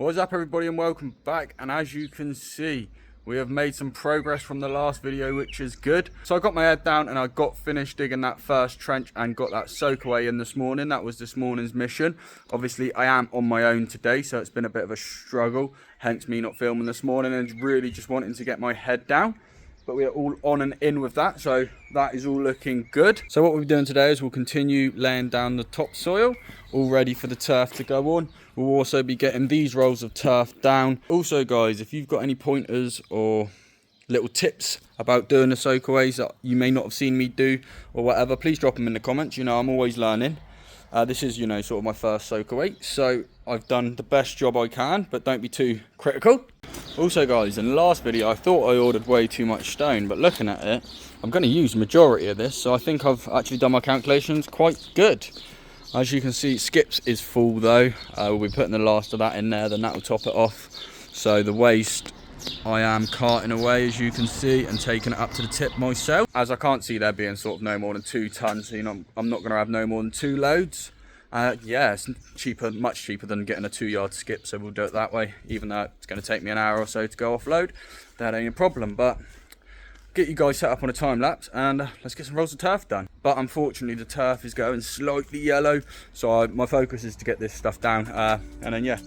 What's up everybody and welcome back, and as you can see we have made some progress from the last video, which is good. So I got my head down and I got finished digging that first trench and got that soak away in this morning. That was this morning's mission. Obviously I am on my own today, so it's been a bit of a struggle, hence me not filming this morning and really just wanting to get my head down. But we are all on and in with that, so that is all looking good. So what we'll be doing today is we'll continue laying down the topsoil, all ready for the turf to go on. We'll also be getting these rolls of turf down. Also guys, if you've got any pointers or little tips about doing the soakaways that you may not have seen me do or whatever, please drop them in the comments. You know, I'm always learning. This is, you know, sort of my first soakaway, so I've done the best job I can, but don't be too critical. Also guys, in the last video I thought I ordered way too much stone, but looking at it, I'm going to use the majority of this, so I think I've actually done my calculations quite good. As you can see, skips is full though. We'll be putting the last of that in there, then that will top it off. So the waste I am carting away, as you can see, and taking it up to the tip myself. As I can't see there being sort of no more than 2 tons, so you know, I'm not going to have no more than 2 loads. Yeah, it's cheaper, much cheaper than getting a 2-yard skip, so we'll do it that way. Even though it's going to take me an hour or so to go offload, that ain't a problem. But get you guys set up on a time lapse and let's get some rolls of turf done. But unfortunately the turf is going slightly yellow, so my focus is to get this stuff down, and then yeah.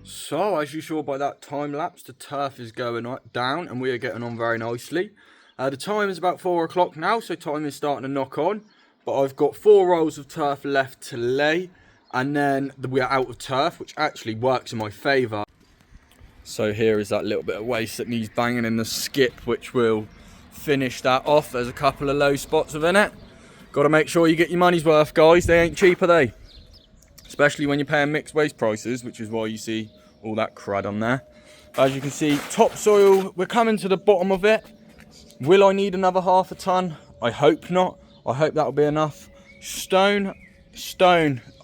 So as you saw by that time lapse, the turf is going down and we are getting on very nicely. The time is about 4 o'clock now, so time is starting to knock on. But I've got 4 rolls of turf left to lay, and then we are out of turf, which actually works in my favour. So here is that little bit of waste that needs banging in the skip, which will finish that off. There's a couple of low spots within it. Got to make sure you get your money's worth, guys. They ain't cheap, are they? Especially when you're paying mixed waste prices, which is why you see all that crud on there. As you can see, topsoil, we're coming to the bottom of it. Will I need another ½ ton? I hope not. I hope that'll be enough. Stone,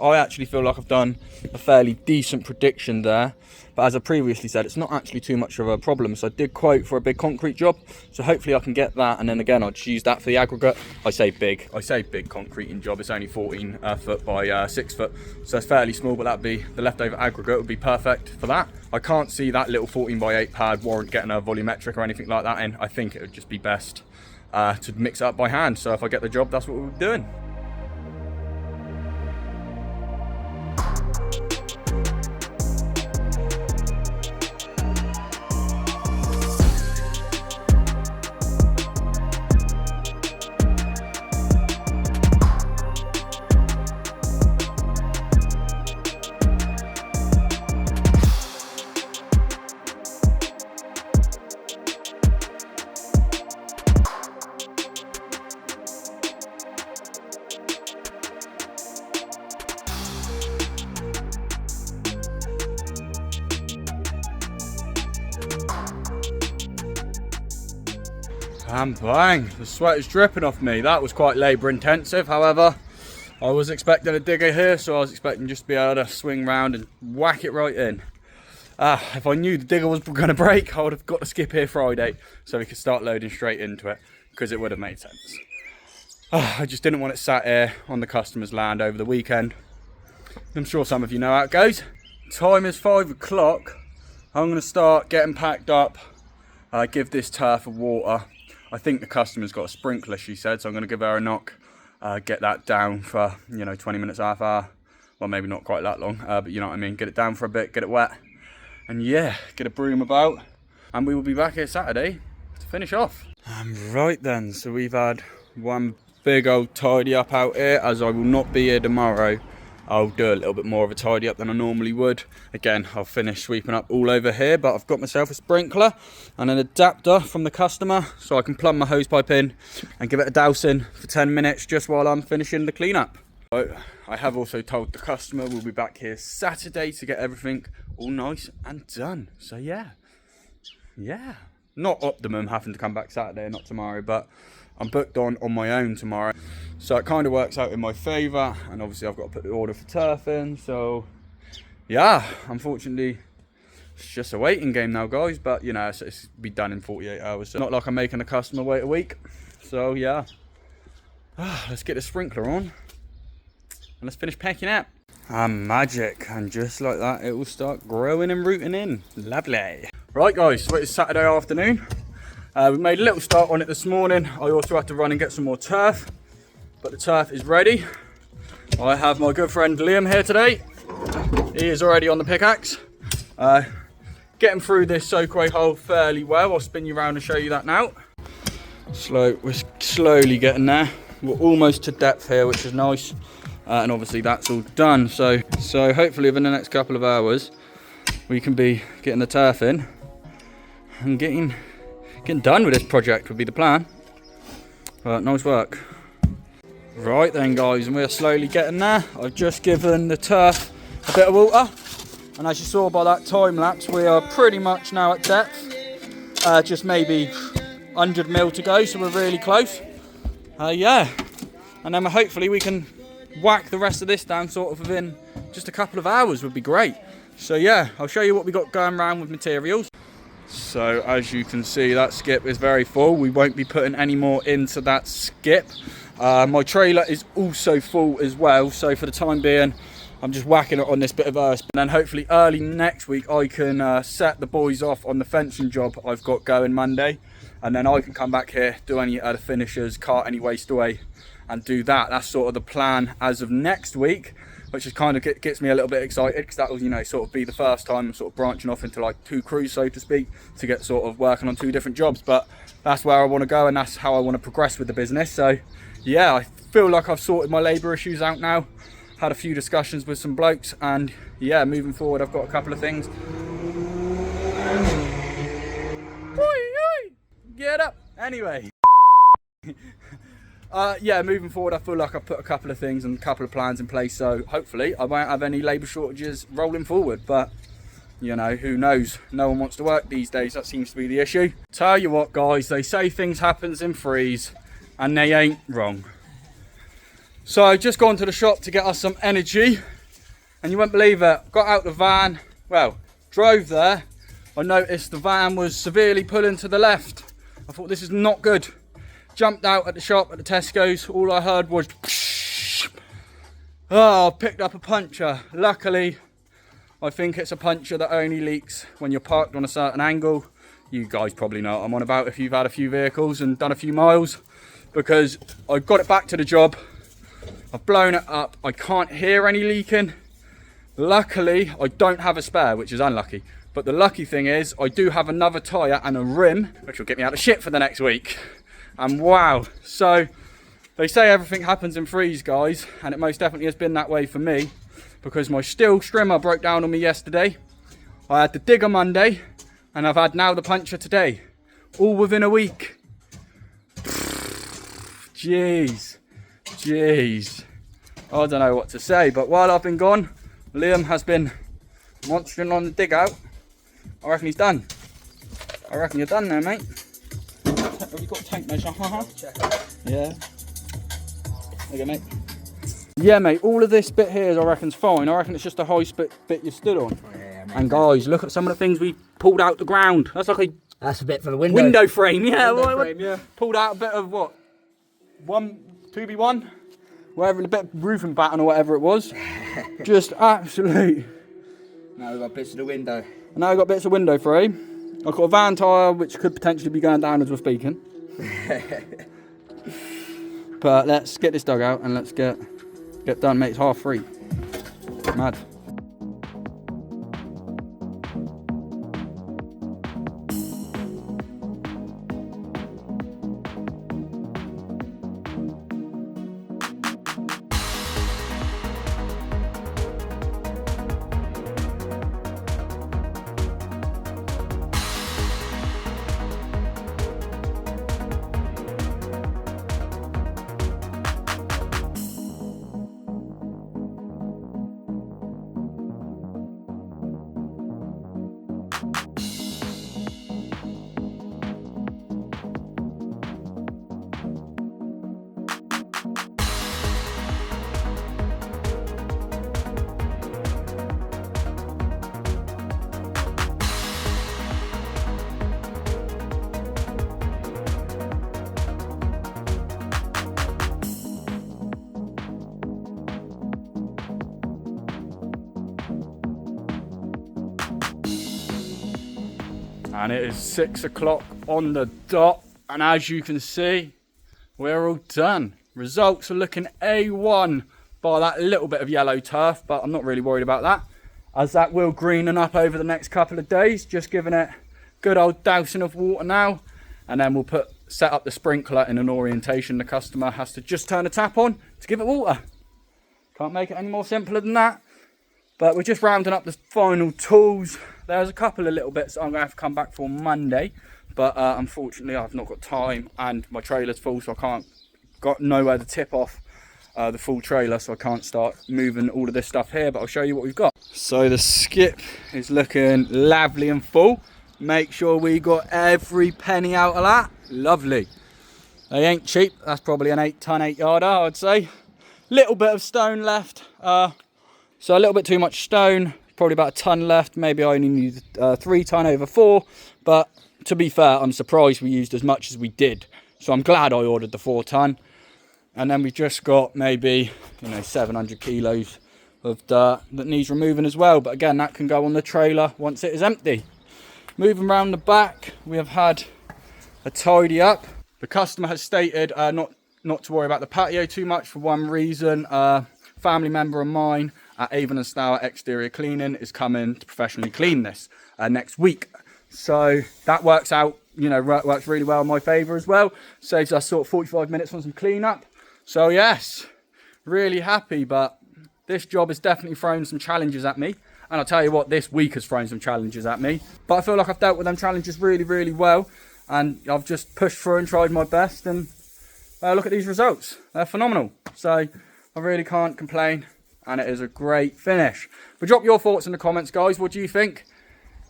I actually feel like I've done a fairly decent prediction there. But as I previously said, it's not actually too much of a problem. So I did quote for a big concrete job. So hopefully I can get that. And then again, I'll just use that for the aggregate. I say big concreting job. It's only 14 foot by 6 foot. So it's fairly small, but that'd be the leftover aggregate would be perfect for that. I can't see that little 14 by 8 pad warrant getting a volumetric or anything like that in. I think it would just be best to mix it up by hand. So if I get the job, that's what we're doing. And bang, the sweat is dripping off me. That was quite labour intensive. However, I was expecting a digger here, so I was expecting just to be able to swing round and whack it right in. If I knew the digger was going to break, I would have got to skip here Friday so we could start loading straight into it, because it would have made sense. I just didn't want it sat here on the customer's land over the weekend. I'm sure some of you know how it goes. Time is 5 o'clock. I'm going to start getting packed up, give this turf a water. I think the customer's got a sprinkler, she said, so I'm going to give her a knock, get that down for, you know, 20 minutes, half hour. Well, maybe not quite that long, but you know what I mean. Get it down for a bit, get it wet, and yeah, get a broom about, and we will be back here Saturday to finish off. Right then, so we've had one big old tidy up out here, as I will not be here tomorrow. I'll do a little bit more of a tidy up than I normally would. Again, I'll finish sweeping up all over here, but I've got myself a sprinkler and an adapter from the customer so I can plumb my hose pipe in and give it a dousing for 10 minutes just while I'm finishing the cleanup. So I have also told the customer we'll be back here Saturday to get everything all nice and done. So yeah, not optimum having to come back Saturday, not tomorrow, but I'm booked on my own tomorrow, so it kind of works out in my favour. And obviously I've got to put the order for turf in, so yeah, unfortunately it's just a waiting game now, guys. But you know, it's be done in 48 hours, so not like I'm making a customer wait a week. So yeah, let's get the sprinkler on and let's finish packing up. And magic, and just like that it will start growing and rooting in. Lovely. Right guys, so it's Saturday afternoon. We made a little start on it this morning. I also had to run and get some more turf, but the turf is ready. I have my good friend Liam here today. He is already on the pickaxe. Getting through this soakaway hole fairly well. I'll spin you around and show you that now. We're slowly getting there. We're almost to depth here, which is nice. And obviously that's all done. So hopefully within the next couple of hours, we can be getting the turf in and getting done with this project would be the plan. But nice work. Right then guys, and we're slowly getting there. I've just given the turf a bit of water, and as you saw by that time lapse, we are pretty much now at depth. Just maybe 100 mil to go, so we're really close. Yeah, and then hopefully we can whack the rest of this down sort of within just a couple of hours would be great. So yeah, I'll show you what we got going around with materials. So as you can see, that skip is very full. We won't be putting any more into that skip. My trailer is also full as well, so for the time being I'm just whacking it on this bit of earth, and then hopefully early next week I can set the boys off on the fencing job I've got going Monday, and then I can come back here, do any other finishers, cart any waste away and do that. That's sort of the plan as of next week, which is kind of gets me a little bit excited, because that will, you know, sort of be the first time I'm sort of branching off into like two crews, so to speak, to get sort of working on two different jobs. But that's where I want to go, and that's how I want to progress with the business. So yeah, I feel like I've sorted my labour issues out now, had a few discussions with some blokes, and yeah, moving forward I've got a couple of things. Get up anyway. Yeah, moving forward I feel like I've put a couple of things and a couple of plans in place, so hopefully I won't have any labour shortages rolling forward. But you know, who knows, no one wants to work these days, that seems to be the issue. Tell you what guys, they say things happens in threes, and they ain't wrong. So I've just gone to the shop to get us some energy, and you won't believe it, got out the van, well, drove there, I noticed the van was severely pulling to the left. I thought this is not good. Jumped out at the shop at the Tesco's, all I heard was oh, picked up a puncture. Luckily, I think it's a puncture that only leaks when you're parked on a certain angle. You guys probably know what I'm on about if you've had a few vehicles and done a few miles, because I got it back to the job, I've blown it up, I can't hear any leaking. Luckily, I don't have a spare, which is unlucky. But the lucky thing is, I do have another tyre and a rim, which will get me out of shit for the next week. And wow, so they say everything happens in threes, guys, and it most definitely has been that way for me, because my steel strimmer broke down on me yesterday. I had the digger Monday, and I've had now the puncture today, all within a week. Jeez, I don't know what to say. But while I've been gone, Liam has been monstering on the dig out. I reckon he's done. I reckon you're done there, mate. Have you got a tank measure? Yeah. Okay, mate. Yeah, mate, all of this bit here, I reckon's fine. I reckon it's just a high bit you stood on. Yeah, and guys, look at some of the things we pulled out the ground. That's like that's a bit for the window. Window frame, yeah. Frame, yeah. Pulled out a bit of what? 2B1? Whatever, a bit of roofing batten or whatever it was. Just absolute. Now we've got bits of the window. And now we've got bits of window frame. I've got a van tyre which could potentially be going down as we're speaking. But let's get this dug out and let's get done, mate. It's 3:30. Mad. And it is 6 o'clock on the dot. And as you can see, we're all done. Results are looking A1 by that little bit of yellow turf, but I'm not really worried about that, as that will greenen up over the next couple of days. Just giving it good old dousing of water now, and then we'll set up the sprinkler in an orientation. The customer has to just turn the tap on to give it water. Can't make it any more simpler than that. But we're just rounding up the final tools. There's a couple of little bits that I'm going to have to come back for Monday, but unfortunately I've not got time, and my trailer's full, so got nowhere to tip off the full trailer, so I can't start moving all of this stuff here, but I'll show you what we've got. So the skip is looking lovely and full. Make sure we got every penny out of that. Lovely. They ain't cheap. That's probably an 8-ton 8-yarder, I would say. Little bit of stone left, so a little bit too much stone, probably about a ton left. Maybe I only need 3 ton over 4, but to be fair, I'm surprised we used as much as we did, so I'm glad I ordered the 4 ton. And then we've just got maybe 700 kilos of dirt that needs removing as well, but again, that can go on the trailer once it is empty. Moving around the back, we have had a tidy up. The customer has stated not to worry about the patio too much for one reason. Family member of mine at Avon and Stour Exterior Cleaning is coming to professionally clean this next week. So that works out, works really well in my favour as well. Saves us sort of 45 minutes on some clean up. So yes, really happy, but this job has definitely thrown some challenges at me. And I'll tell you what, this week has thrown some challenges at me. But I feel like I've dealt with them challenges really, really well. And I've just pushed through and tried my best. And look at these results. They're phenomenal. So I really can't complain. And it is a great finish. But drop your thoughts in the comments, guys. What do you think?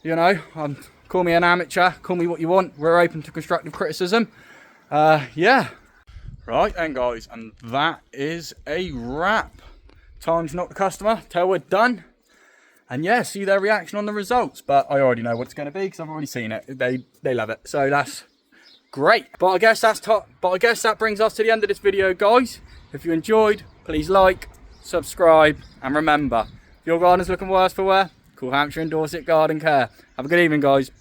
Call me an amateur. Call me what you want. We're open to constructive criticism. Yeah. Right then, guys. And that is a wrap. Time to knock the customer. Tell we're done. And yeah, see their reaction on the results. But I already know what it's going to be because I've already seen it. They love it. So that's great. But I guess that brings us to the end of this video, guys. If you enjoyed, please like, subscribe, and remember, if your garden's looking worse for wear, call Hampshire and Dorset Garden Care. Have a good evening, guys.